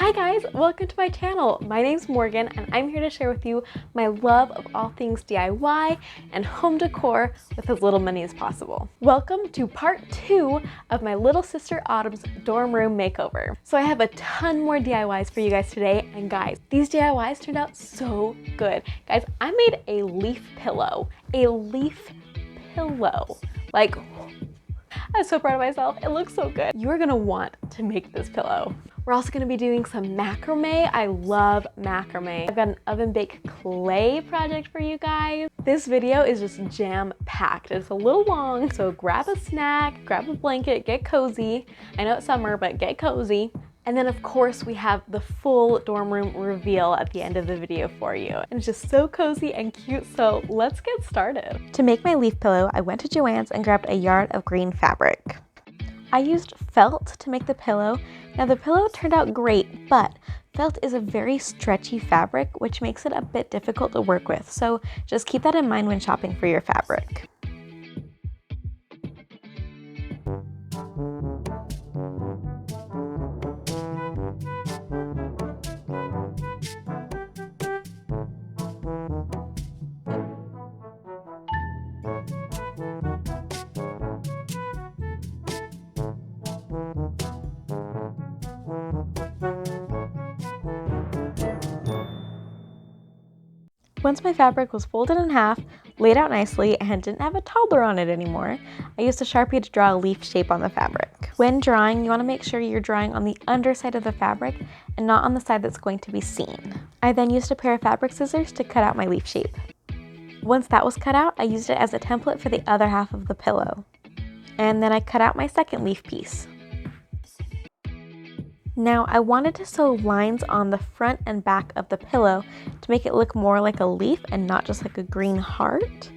Hi guys, welcome to my channel. My name's Morgan and I'm here to share with you my love of all things DIY and home decor with as little money as possible. Welcome to part 2 of my little sister Autumn's dorm room makeover. So I have a ton more DIYs for you guys today, and guys, these DIYs turned out so good. Guys, I made a leaf pillow. Like, I'm so proud of myself. It looks so good. You're gonna want to make this pillow. We're also gonna be doing some macrame. I love macrame. I've got an oven baked clay project for you guys. This video is just jam-packed. It's a little long, so grab a snack, grab a blanket, get cozy. I know it's summer, but get cozy. And then of course we have the full dorm room reveal at the end of the video for you. And it's just so cozy and cute, so let's get started. To make my leaf pillow, I went to Joann's and grabbed a yard of green fabric. I used felt to make the pillow. Now the pillow turned out great, but felt is a very stretchy fabric, which makes it a bit difficult to work with. So just keep that in mind when shopping for your fabric. Once my fabric was folded in half, laid out nicely, and didn't have a toddler on it anymore, I used a Sharpie to draw a leaf shape on the fabric. When drawing, you want to make sure you're drawing on the underside of the fabric and not on the side that's going to be seen. I then used a pair of fabric scissors to cut out my leaf shape. Once that was cut out, I used it as a template for the other half of the pillow. And then I cut out my second leaf piece. Now I wanted to sew lines on the front and back of the pillow to make it look more like a leaf and not just like a green heart.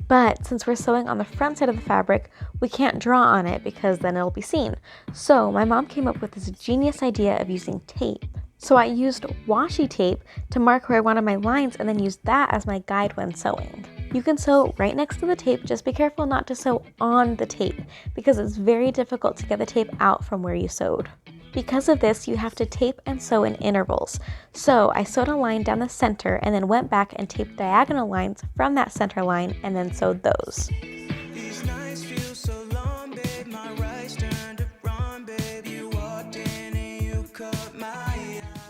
But since we're sewing on the front side of the fabric, we can't draw on it because then it'll be seen. So my mom came up with this genius idea of using tape. So I used washi tape to mark where I wanted my lines and then used that as my guide when sewing. You can sew right next to the tape, just be careful not to sew on the tape because it's very difficult to get the tape out from where you sewed. Because of this, you have to tape and sew in intervals. So I sewed a line down the center and then went back and taped diagonal lines from that center line and then sewed those.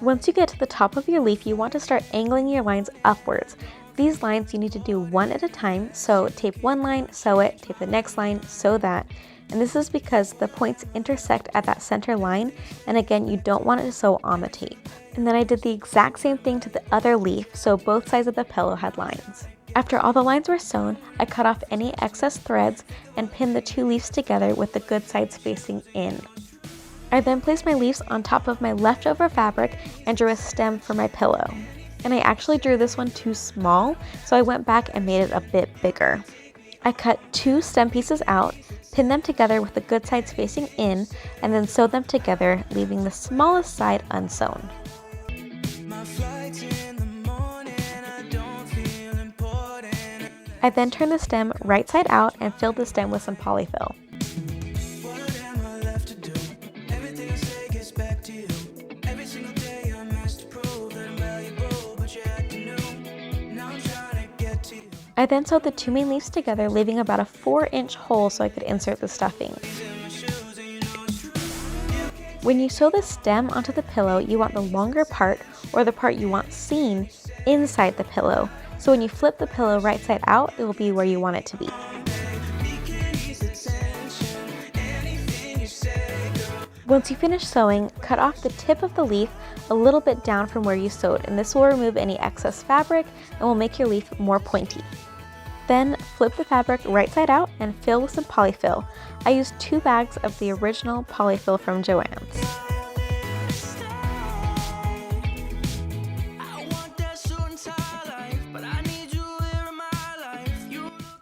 Once you get to the top of your leaf, you want to start angling your lines upwards. These lines you need to do one at a time, so tape one line, sew it, tape the next line, sew that. And this is because the points intersect at that center line, and again, you don't want it to sew on the tape. And then I did the exact same thing to the other leaf, so both sides of the pillow had lines. After all the lines were sewn, I cut off any excess threads and pinned the two leaves together with the good sides facing in. I then placed my leaves on top of my leftover fabric and drew a stem for my pillow. And I actually drew this one too small, so I went back and made it a bit bigger. I cut 2 stem pieces out, pinned them together with the good sides facing in, and then sewed them together, leaving the smallest side unsewn. I then turned the stem right side out and filled the stem with some polyfill. I then sewed the 2 main leaves together, leaving about a 4-inch hole so I could insert the stuffing. When you sew the stem onto the pillow, you want the longer part, or the part you want seen, inside the pillow. So when you flip the pillow right side out, it will be where you want it to be. Once you finish sewing, cut off the tip of the leaf a little bit down from where you sewed, and this will remove any excess fabric and will make your leaf more pointy. Then flip the fabric right side out and fill with some polyfill. I used 2 bags of the original polyfill from Joann's.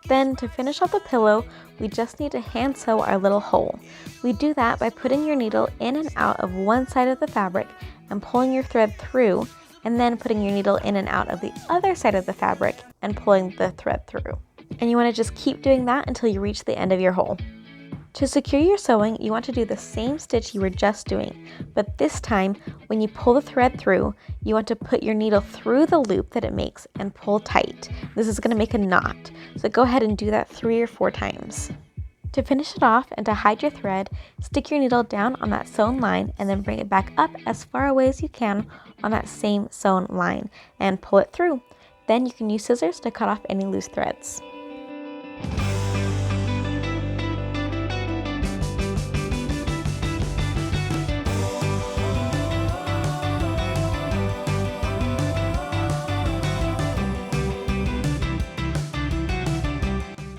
Then to finish off the pillow, we just need to hand sew our little hole. We do that by putting your needle in and out of one side of the fabric and pulling your thread through, and then putting your needle in and out of the other side of the fabric and pulling the thread through. And you want to just keep doing that until you reach the end of your hole. To secure your sewing, you want to do the same stitch you were just doing, but this time, when you pull the thread through, you want to put your needle through the loop that it makes and pull tight. This is going to make a knot, so go ahead and do that 3 or 4 times. To finish it off and to hide your thread, stick your needle down on that sewn line and then bring it back up as far away as you can on that same sewn line and pull it through. Then you can use scissors to cut off any loose threads.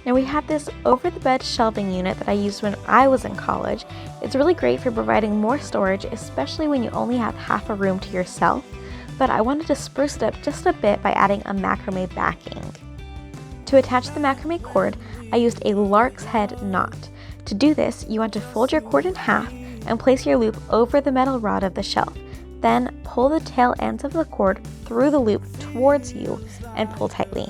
Now we have this over-the-bed shelving unit that I used when I was in college. It's really great for providing more storage, especially when you only have half a room to yourself, but I wanted to spruce it up just a bit by adding a macrame backing. To attach the macrame cord, I used a lark's head knot. To do this, you want to fold your cord in half and place your loop over the metal rod of the shelf. Then pull the tail ends of the cord through the loop towards you and pull tightly.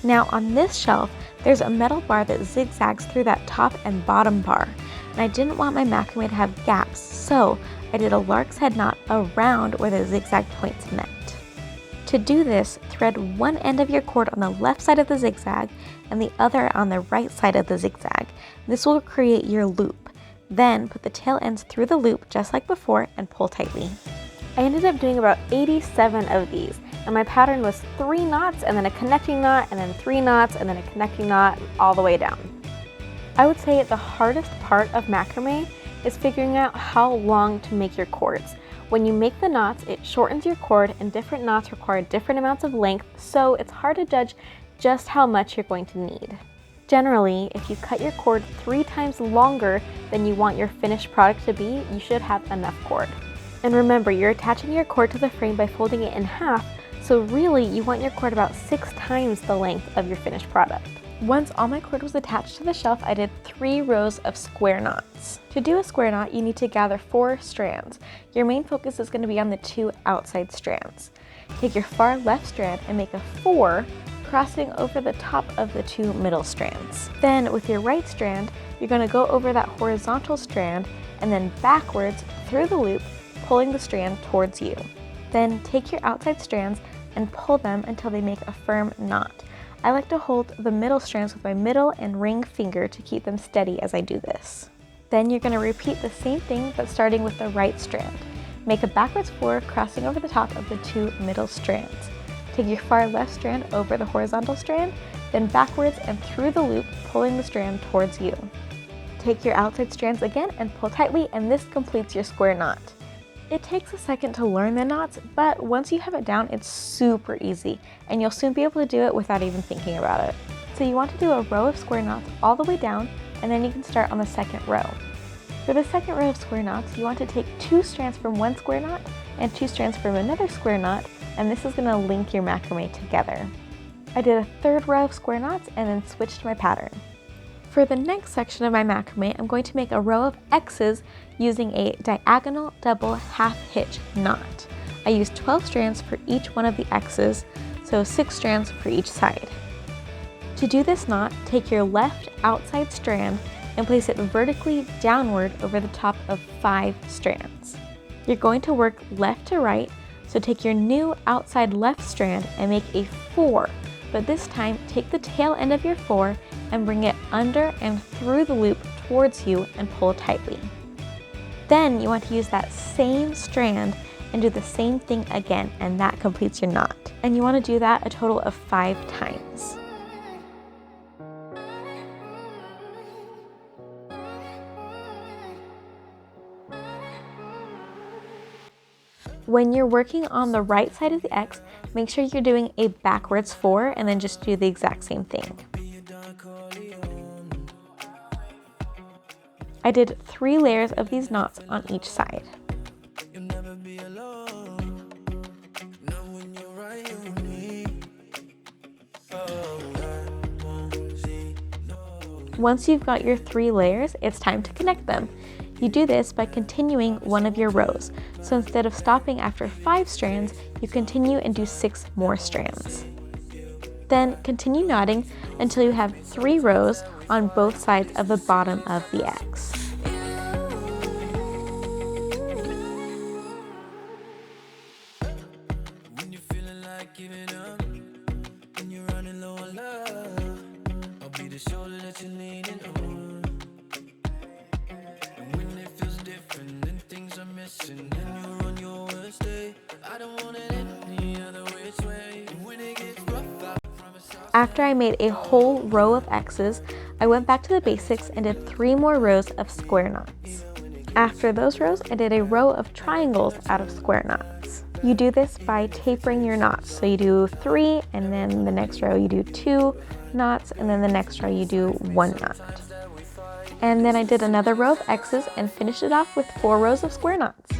Now on this shelf, there's a metal bar that zigzags through that top and bottom bar, and I didn't want my macrame to have gaps, so I did a lark's head knot around where the zigzag points met. To do this, thread one end of your cord on the left side of the zigzag and the other on the right side of the zigzag. This will create your loop. Then put the tail ends through the loop just like before and pull tightly. I ended up doing about 87 of these, and my pattern was 3 knots and then a connecting knot and then 3 knots and then a connecting knot all the way down. I would say the hardest part of macrame is figuring out how long to make your cords. When you make the knots, it shortens your cord, and different knots require different amounts of length, so it's hard to judge just how much you're going to need. Generally, if you cut your cord 3 times longer than you want your finished product to be, you should have enough cord. And remember, you're attaching your cord to the frame by folding it in half, so really you want your cord about 6 times the length of your finished product. Once all my cord was attached to the shelf, I did 3 rows of square knots. To do a square knot, you need to gather 4 strands. Your main focus is going to be on the 2 outside strands. Take your far left strand and make a 4, crossing over the top of the 2 middle strands. Then with your right strand, you're going to go over that horizontal strand and then backwards through the loop, pulling the strand towards you. Then take your outside strands and pull them until they make a firm knot. I like to hold the middle strands with my middle and ring finger to keep them steady as I do this. Then you're going to repeat the same thing but starting with the right strand. Make a backwards 4 crossing over the top of the 2 middle strands. Take your far left strand over the horizontal strand, then backwards and through the loop, pulling the strand towards you. Take your outside strands again and pull tightly, and this completes your square knot. It takes a second to learn the knots, but once you have it down, it's super easy, and you'll soon be able to do it without even thinking about it. So you want to do a row of square knots all the way down, and then you can start on the second row. For the second row of square knots, you want to take 2 strands from one square knot and 2 strands from another square knot, and this is going to link your macrame together. I did a 3rd row of square knots and then switched my pattern. For the next section of my macrame, I'm going to make a row of X's using a diagonal double half hitch knot. I used 12 strands for each one of the X's, so 6 strands for each side. To do this knot, take your left outside strand and place it vertically downward over the top of 5 strands. You're going to work left to right, so take your new outside left strand and make a 4, but this time take the tail end of your 4 and bring it under and through the loop towards you and pull tightly. Then you want to use that same strand and do the same thing again, and that completes your knot. And you want to do that a total of 5 times. When you're working on the right side of the X, make sure you're doing a backwards 4 and then just do the exact same thing. I did 3 layers of these knots on each side. Once you've got your 3 layers, it's time to connect them. You do this by continuing one of your rows. So instead of stopping after 5 strands, you continue and do 6 more strands. Then continue knotting until you have 3 rows on both sides of the bottom of the X. After I made a whole row of X's, I went back to the basics and did 3 more rows of square knots. After those rows, I did a row of triangles out of square knots. You do this by tapering your knots. So you do 3, and then the next row you do 2 knots, and then the next row you do 1 knot. And then I did another row of X's and finished it off with 4 rows of square knots.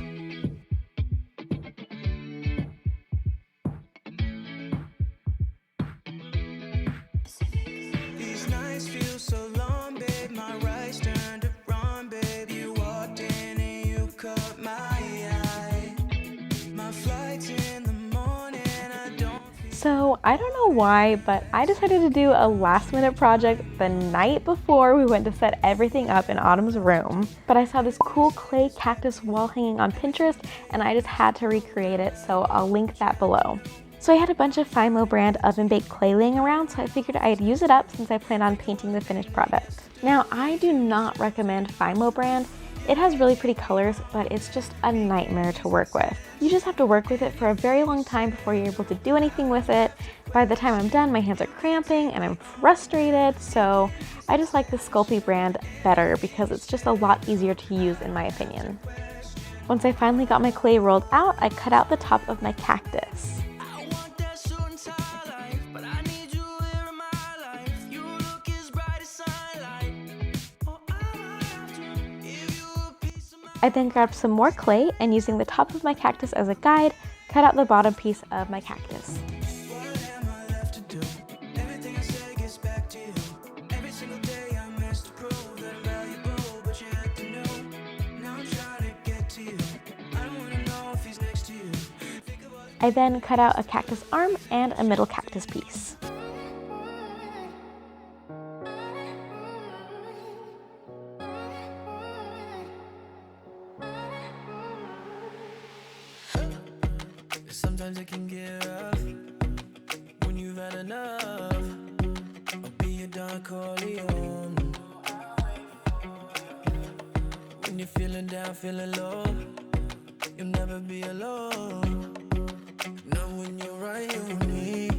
So I don't know why, but I decided to do a last-minute project the night before we went to set everything up in Autumn's room. But I saw this cool clay cactus wall hanging on Pinterest, and I just had to recreate it, so I'll link that below. So I had a bunch of FIMO brand oven-baked clay laying around, so I figured I'd use it up since I plan on painting the finished product. Now, I do not recommend FIMO brand. It has really pretty colors, but it's just a nightmare to work with. You just have to work with it for a very long time before you're able to do anything with it. By the time I'm done, my hands are cramping and I'm frustrated, so I just like the Sculpey brand better because it's just a lot easier to use in my opinion. Once I finally got my clay rolled out, I cut out the top of my cactus. I then grabbed some more clay and using the top of my cactus as a guide, cut out the bottom piece of my cactus. I then cut out a cactus arm and a middle cactus piece. Sometimes it can get rough when you've had enough. I'll be your Don Corleone. When you're feeling down, feeling low, you'll never be alone. Know when you're right, you me.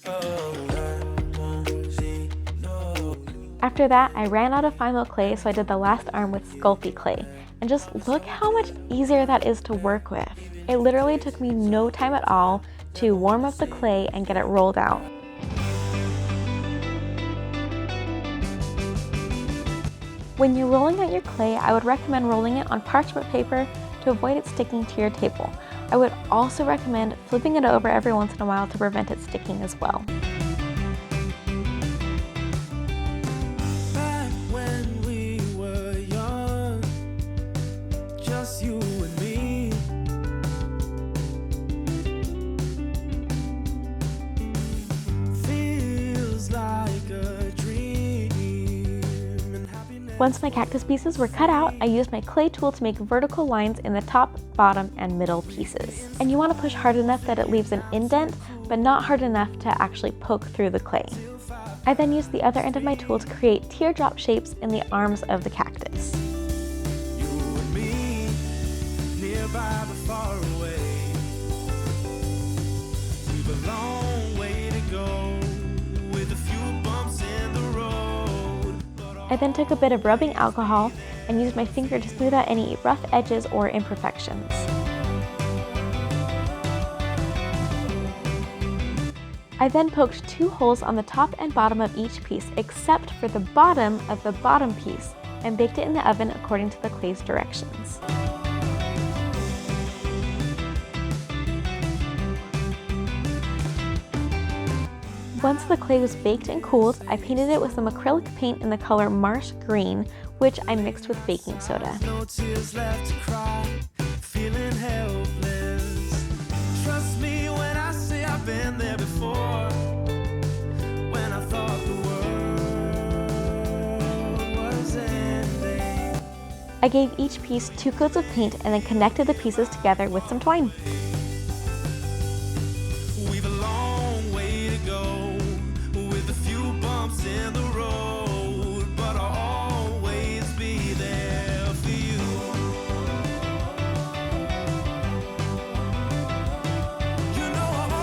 Oh, I won't see no. After that, I ran out of FIMO clay, so I did the last arm with Sculpey clay. And just look how much easier that is to work with. It literally took me no time at all to warm up the clay and get it rolled out. When you're rolling out your clay, I would recommend rolling it on parchment paper to avoid it sticking to your table. I would also recommend flipping it over every once in a while to prevent it sticking as well. Once my cactus pieces were cut out, I used my clay tool to make vertical lines in the top, bottom, and middle pieces. And you want to push hard enough that it leaves an indent, but not hard enough to actually poke through the clay. I then used the other end of my tool to create teardrop shapes in the arms of the cactus. You and me, nearby but far away. We've a long way to go with a few bumps in the road. I then took a bit of rubbing alcohol and used my finger to smooth out any rough edges or imperfections. I then poked 2 holes on the top and bottom of each piece except for the bottom of the bottom piece and baked it in the oven according to the clay's directions. Once the clay was baked and cooled, I painted it with some acrylic paint in the color Marsh Green, which I mixed with baking soda. No tears left to cry, feeling helpless. Trust me when I say I've been there before. I gave each piece 2 coats of paint and then connected the pieces together with some twine. We've a long way to go with a few bumps in the road, but I'll always be there for you. You know I'll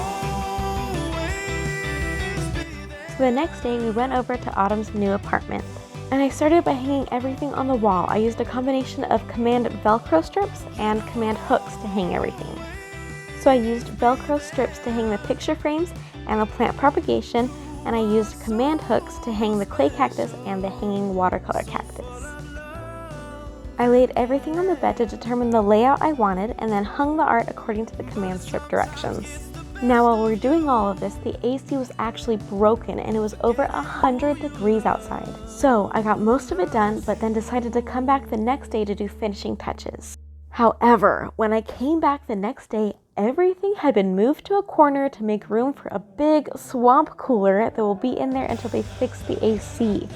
always be there. So the next day we went over to Autumn's new apartment. And I started by hanging everything on the wall. I used a combination of command Velcro strips and command hooks to hang everything. So I used Velcro strips to hang the picture frames and the plant propagation, and I used command hooks to hang the clay cactus and the hanging watercolor cactus. I laid everything on the bed to determine the layout I wanted and then hung the art according to the command strip directions. Now while we're doing all of this, the AC was actually broken and it was over 100 degrees outside. So I got most of it done, but then decided to come back the next day to do finishing touches. However, when I came back the next day, everything had been moved to a corner to make room for a big swamp cooler that will be in there until they fix the AC.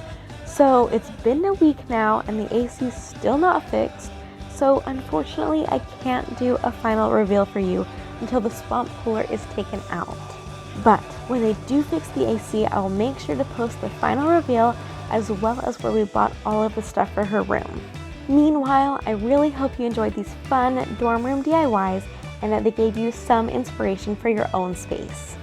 So it's been a week now and the AC is still not fixed. So unfortunately, I can't do a final reveal for you until the swamp cooler is taken out. But when they do fix the AC, I will make sure to post the final reveal as well as where we bought all of the stuff for her room. Meanwhile, I really hope you enjoyed these fun dorm room DIYs and that they gave you some inspiration for your own space.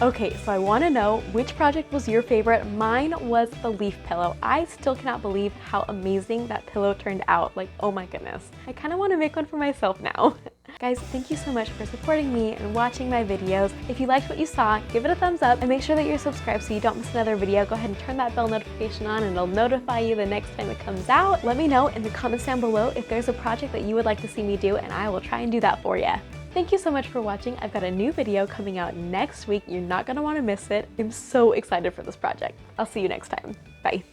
Okay, so I want to know which project was your favorite. Mine was the leaf pillow. I still cannot believe how amazing that pillow turned out. Like, oh my goodness. I kind of want to make one for myself now. Guys, thank you so much for supporting me and watching my videos. If you liked what you saw, give it a thumbs up and make sure that you're subscribed so you don't miss another video. Go ahead and turn that bell notification on and it'll notify you the next time it comes out. Let me know in the comments down below if there's a project that you would like to see me do and I will try and do that for you. Thank you so much for watching. I've got a new video coming out next week. You're not going to want to miss it. I'm so excited for this project. I'll see you next time. Bye.